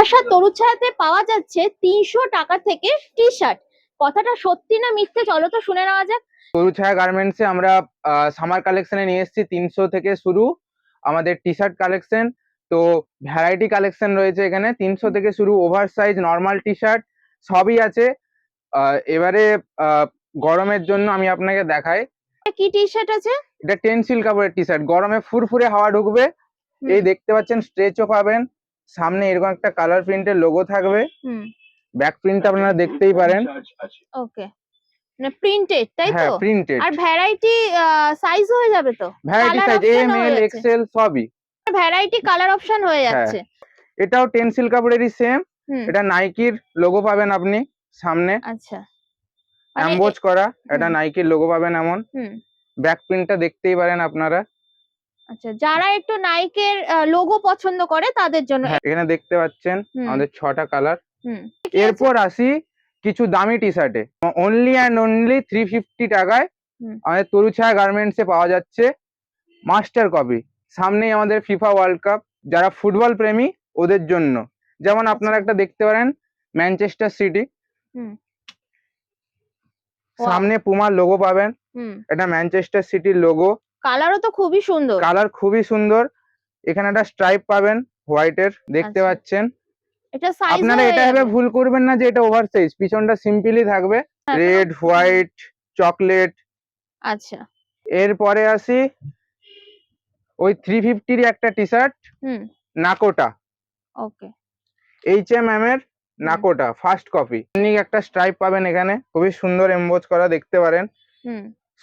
বারাসাত তরুছায়াতে পাওয়া যাচ্ছে 300 টাকা থেকে টি শার্ট। কথাটা সত্যি না মিথ্যে, চলো তো শুনে নেওয়া যাক। তরুছায়া গার্মেন্টসে আমরা সামার কালেকশনে নিয়ে এসেছি 300 থেকে শুরু আমাদের টি শার্ট কালেকশন। তো ভ্যারাইটি কালেকশন রয়েছে এখানে, 300 থেকে শুরু, over size, normal T shirt সবই আছে। এবারে গরমের জন্য আমি আপনাকে দেখাই। কি টি শার্ট আছে? এটা টেনসিল কাপড়ের টি শার্ট, গরমে ফুরফুরে হাওয়া ঢুকবে। এই দেখতে পাচ্ছেন, স্ট্রেচও পাবেন, সামনে এরকম একটা কালার প্রিন্টের লোগো থাকবে, ব্যাক প্রিন্ট আপনারা দেখতেই পারেন। ওকে, মানে প্রিন্টেড তাই তো? হ্যাঁ, প্রিন্টেড। আর ভ্যারাইটি সাইজ হয়ে যাবে তো? Variety size M L XL সবই, ভ্যারাইটি কালার অপশন হয়ে যাচ্ছে। এটাও টেনসিল কাপড়েরই সেম। এটা নাইকির লোগো পাবেন আপনি সামনে। আচ্ছা, এমবোজ করা এটা নাইকির লোগো পাবেন এমন। ব্যাক প্রিন্টটা দেখতেই পারেন আপনারা। আচ্ছা, যারা একটু নাইকের লোগো পছন্দ করে তাদের জন্য। এখানে দেখতে পাচ্ছেন আমাদের 6টা কালার। এরপর আসি কিছু দামি টি শার্টে। অনলি অ্যান্ড অনলি 350 টাকায় আমাদের তরুছায়া গার্মেন্টসে পাওয়া যাচ্ছে মাস্টার কপি। সামনেই আমাদের ফিফা ওয়ার্ল্ড কাপ, যারা ফুটবল প্রেমী ওদের জন্য। যেমন আপনারা একটা দেখতে পারেন ম্যানচেস্টার সিটি, সামনে পুমার লোগো পাবেন, এটা ম্যানচেস্টার সিটির লোগো। কালারও তো খুবই সুন্দর, কালার খুবই সুন্দর। এখানে একটা স্ট্রাইপ পাবেন হোয়াইটের, দেখতে পাচ্ছেন। আপনারা এটা ভেবে ভুল করবেন না যে এটা ওভার সাইজ, পিছনটা সিম্পলি থাকবে, রেড, হোয়াইট, চকলেট। আচ্ছা, এরপরে আসি ওই 350 একটা টি শার্ট, নাকোটা। ওকে, HMM এর নাকোটা ফার্স্ট কপি। একটা স্ট্রাইপ পাবেন এখানে, খুবই সুন্দর এমবোজ করা, দেখতে পারেন।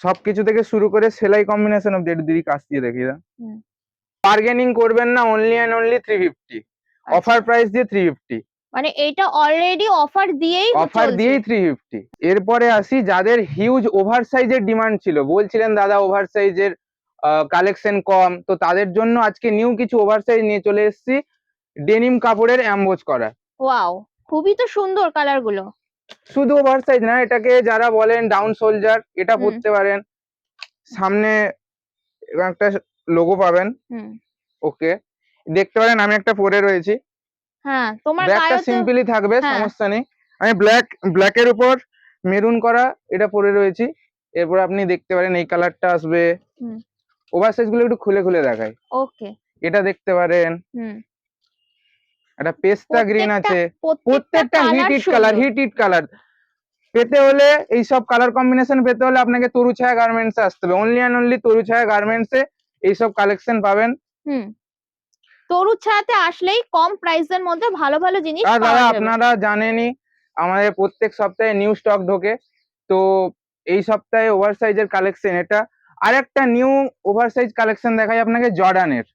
সবকিছু থেকে শুরু করে সেলাই কম্বিনেশন অব্দি একটু দিদি কাছ দিয়ে দেখিয়ে দাও। বার্গেনিং করবেন না, only and only 350, offer price দিয়ে 350। মানে এটা অলরেডি অফার দিয়েই 350। এরপরে আসি যাদের হিউজ ওভার সাইজের ডিমান্ড ছিল, বলছিলেন দাদা ওভার সাইজের কালেকশন কম, তো তাদের জন্য আজকে নিউ কিছু ওভার সাইজ নিয়ে চলে এসেছি, ডেনিম কাপড়ের এমবোজ করা। ওয়াও, খুবই তো সুন্দর কালার গুলো। শুধু ওভার সাইজ না, এটাকে যারা বলেন ডাউন শোল্ডার, এটা পরতে পারেন। সামনে একটা লোগো পাবেন, ওকে, দেখতে পারেন। আমি একটা পরে রয়েছি, হ্যাঁ, তোমার ব্যাকটা সিম্পলি থাকবে, সমস্যা নেই। আমি ব্ল্যাকের উপর মেরুন করা এটা পরে রয়েছি। এরপর আপনি দেখতে পারেন এই কালারটা আসবে। ওভার সাইজ গুলো একটু খুলে খুলে দেখায়। ওকে, এটা দেখতে পারেন, একটা পেস্তা গ্রিন আছে, প্রত্যেকটা হিট কালার। পেতে হলে এইসব কালার কম্বিনেশন পেতে হলে আপনাকে তরুছায়া গার্মেন্টসে আসতে হবে। অনলি অ্যান্ড অনলি তরুছায়া গার্মেন্টসে এইসব কালেকশন পাবেন। তরুছায়াতে আসলেই কম প্রাইসের মধ্যে ভালো ভালো জিনিস পাওয়া যাবে। যাবে। আপনারা জানেনই আমাদের প্রত্যেক সপ্তাহে নিউ স্টক ঢোকে, তো এই সপ্তাহে ওভার সাইজের কালেকশন এটা। আর একটা নিউ ওভার সাইজ কালেকশন দেখাই আপনাকে জর্ডানের,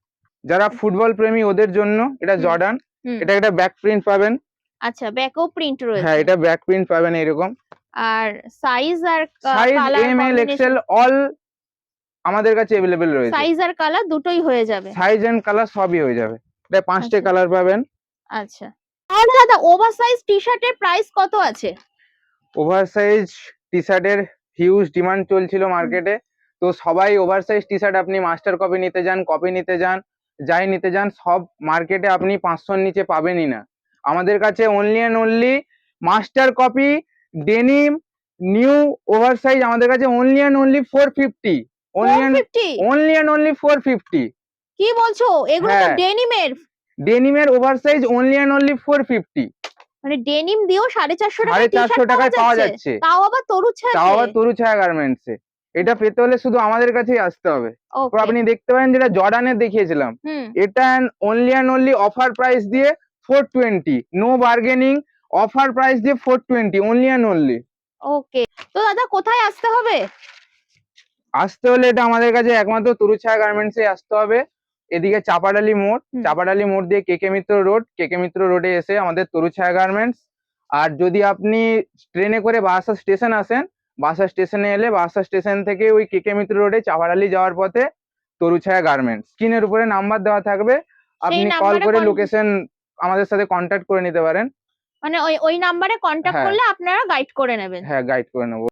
যারা ফুটবল প্রেমী ওদের জন্য। এটা জর্ডান, এটা একটা ব্যাক প্রিন্ট পাবেন। আচ্ছা, ব্যাকও প্রিন্ট রয়েছে। হ্যাঁ, এটা ব্যাক প্রিন্ট পাবেন এরকম। আর সাইজ আর colour M L XL all আমাদের কাছে अवेलेबल রয়েছে। সাইজ আর কালার দুটোই হয়ে যাবে, সাইজ এন্ড কালার সবই হয়ে যাবে। এটা 5টে কালার পাবেন। আচ্ছা, আর দাদা ওভার সাইজ টি শার্টের প্রাইস কত আছে? ওভার সাইজ টি শার্টের হিউজ ডিমান্ড চলছিল মার্কেটে, তো সবাই ওভার সাইজ টি শার্ট, আপনি মাস্টার কপি নিতে যান, কপি নিতে যান, যাই নিতে যান, সব মার্কেটে আপনি 500-র নিচে পাবেনই না। আমাদের কাছে only and only master copy denim new over size আমাদের কাছে only and only 450। Only and only 450। কি বলছো? এগুলো তো ডেনিমের over size only and only 450। মানে ডেনিম দিয়েও 450 টাকায় পাওয়া যাচ্ছে, তাও আবার তরুছায়া গার্মেন্টসে। এটা পেতে হলে শুধু আমাদের কাছেই আসতে হবে। আপনি দেখতে পারেন যেটা জর্ডানের দেখিয়েছিলাম, এটা only and only offer price দিয়ে 420, নো বার্গেনিং, অফার প্রাইস দিয়ে 420 অনলি অ্যান্ড অনলি। ওকে, তো দাদা কোথায় আসতে হবে? আসতে হলে এটা আমাদের কাছে একমাত্র তরুছায়া গার্মেন্টসে আসতে হবে। এদিকে চাপাডালি মোড় দিয়ে কেকে মিত্র রোডে এসে আমাদের তরুছায়া গার্মেন্টস। আর যদি আপনি ট্রেনে করে বারাসাত স্টেশন আসেন, বারাসাত স্টেশনে এলে বারাসাত স্টেশন থেকে ওই কেকে মিত্র রোডে চাপাডালি যাওয়ার পথে তরুছায়া গার্মেন্টস। স্ক্রিনের উপরে নাম্বার দেওয়া থাকবে, আপনি কল করে লোকেশন আমাদের সাথে কন্ট্যাক্ট করে নিতে পারেন। মানে ওই নাম্বারে কন্ট্যাক্ট করলে আপনারা গাইড করে নেবেন। হ্যাঁ, গাইড করে নেবো।